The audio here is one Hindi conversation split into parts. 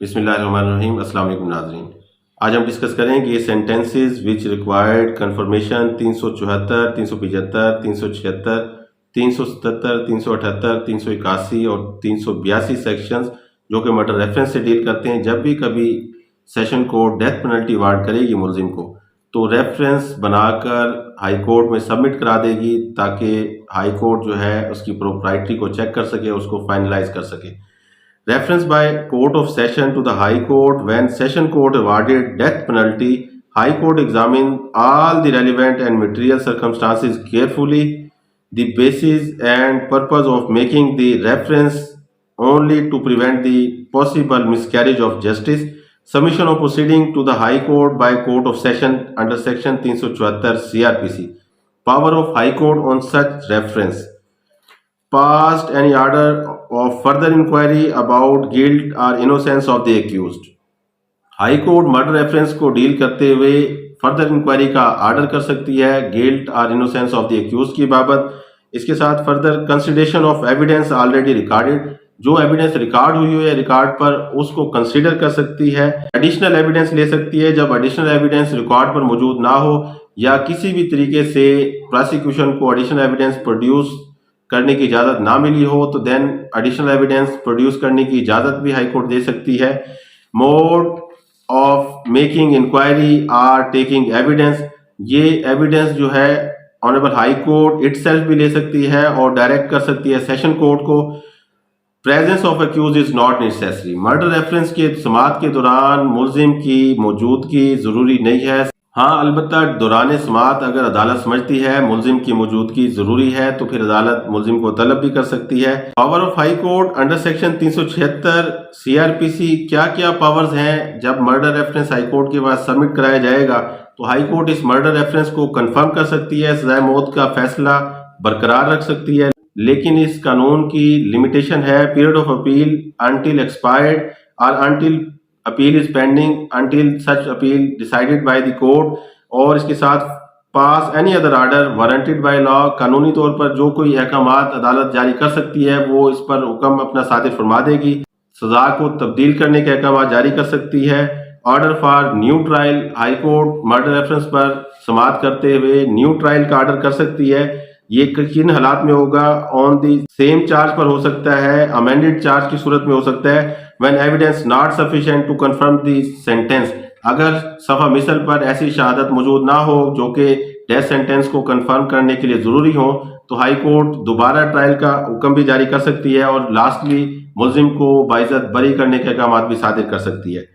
बिस्मिल्लाहिर्रहमानिर्रहीम। अस्सलाम वालेकुम नाज़रीन। आज हम डिस्कस करेंगे सेंटेंसेस विच रिक्वायर्ड कन्फर्मेशन 374, 375, 376, 377, 378, 381 और 382 सेक्शंस जो कि मर्डर रेफरेंस से डील करते हैं। जब भी कभी session court death penalty award करेगी मुलजिम को, तो रेफरेंस बनाकर हाई कोर्ट में सबमिट करा देगी ताकि हाई कोर्ट जो है उसकी प्रोप्राइटरी को चेक कर सके, उसको फाइनलाइज कर सके। Reference by Court of Session to the High Court. When Session Court awarded death penalty, High Court examined all the relevant and material circumstances carefully. The basis and purpose of making the reference only to prevent the possible miscarriage of justice. Submission of proceeding to the High Court by Court of Session under Section 374 CRPC. Power of High Court on such reference. Passed any order of further inquiry about guilt or innocence of the accused. High court murder reference को डील करते हुए फर्दर इंक्वायरी का आर्डर कर सकती है गिल्ट और इनोसेंस ऑफ द एक्यूज की बाबत। इसके साथ further consideration of evidence already recorded, जो एविडेंस रिकॉर्ड हुई है रिकॉर्ड पर उसको कंसीडर कर सकती है। एडिशनल एविडेंस ले सकती है जब एडिशनल एविडेंस रिकॉर्ड पर मौजूद ना हो या किसी भी तरीके से प्रोसिक्यूशन को एडिशनल एविडेंस प्रोड्यूस करने की इजाजत ना मिली हो तो देन एडिशनल एविडेंस प्रोड्यूस करने की इजाजत भी हाई कोर्ट दे सकती है। Mode of making inquiry or taking evidence, ये एविडेंस जो है ऑनरेबल हाई कोर्ट इटसेल्फ भी ले सकती है और डायरेक्ट कर सकती है सेशन कोर्ट को। Presence of accused is not necessary, murder reference के समाअत के दौरान मुलजिम की मौजूदगी जरूरी नहीं है। हाँ, अलबत्ता दौरान समाअत अगर अदालत समझती है मुलजिम की मौजूदगी जरूरी है तो फिर अदालत मुलजिम को तलब भी कर सकती है। Power of high court under section 376 CRPC क्या क्या पावर्स हैं जब मर्डर रेफरेंस हाई कोर्ट के पास सबमिट कराया जाएगा तो हाई कोर्ट इस मर्डर रेफरेंस को कंफर्म कर सकती है, सजाए मौत का फैसला बरकरार रख सकती है। लेकिन इस कानून की लिमिटेशन है period of appeal until expired और until appeal is pending until such appeal decided by the court, और इसके साथ पास any other order warranted by law, कानूनी तौर पर जो कोई अहकामात अदालत जारी कर सकती है वो इस पर हुक्म अपना सादिर फरमा देगी। सजा को तब्दील करने के अहकामात जारी कर सकती है। Order for new trial, high court murder reference पर समाअत करते हुए न्यू ट्रायल का ऑर्डर कर सकती है। ये किन हालात में होगा? ऑन दी सेम चार्ज पर हो सकता है, अमेंडेड चार्ज की सूरत में हो सकता है। When evidence not sufficient to confirm the sentence, अगर सफा मिसल पर ऐसी शहादत मौजूद ना हो जो कि डेथ सेंटेंस को कंफर्म करने के लिए जरूरी हो तो हाई कोर्ट दोबारा ट्रायल का हुक्म भी जारी कर सकती है और लास्टली मुलजिम को बाइज्जत बरी करने के अहकामात भी सादिर कर सकती है।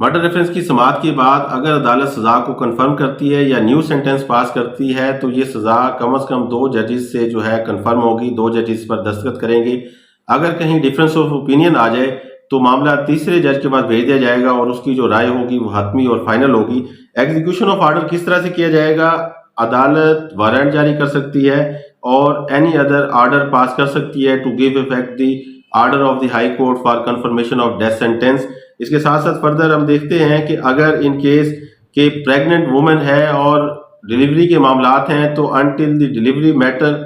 मर्डर रेफरेंस की समाअत के बाद अगर अदालत सजा को कंफर्म करती है या न्यू सेंटेंस पास करती है तो ये सजा कम से कम 2 जजेस से जो है कंफर्म होगी, 2 जजेस पर दस्तखत करेंगे। अगर कहीं डिफरेंस ऑफ ओपिनियन आ जाए तो मामला तीसरे जज के पास भेज दिया जाएगा और उसकी जो राय होगी वो हतमी और फाइनल होगी। एग्जीक्यूशन ऑफ ऑर्डर किस तरह से किया जाएगा? अदालत वारंट जारी कर सकती है और एनी अदर ऑर्डर पास कर सकती है to give effect the order of the high court for confirmation of death sentence. इसके साथ साथ फर्दर हम देखते हैं कि अगर इन केस के प्रेग्नेंट वुमेन है और डिलीवरी के मामलात हैं तो अनटिल द डिलीवरी मैटर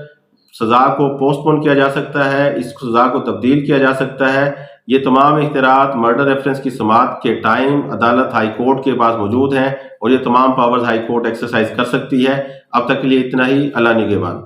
सजा को पोस्टपोन किया जा सकता है, इस सजा को तब्दील किया जा सकता है। ये तमाम इख्तियारात मर्डर रेफरेंस की समाअत के टाइम अदालत हाई कोर्ट के पास मौजूद हैं और ये तमाम पावर्स हाई कोर्ट एक्सरसाइज कर सकती है। अब तक के लिए इतना ही। अल्लाह निगहबान।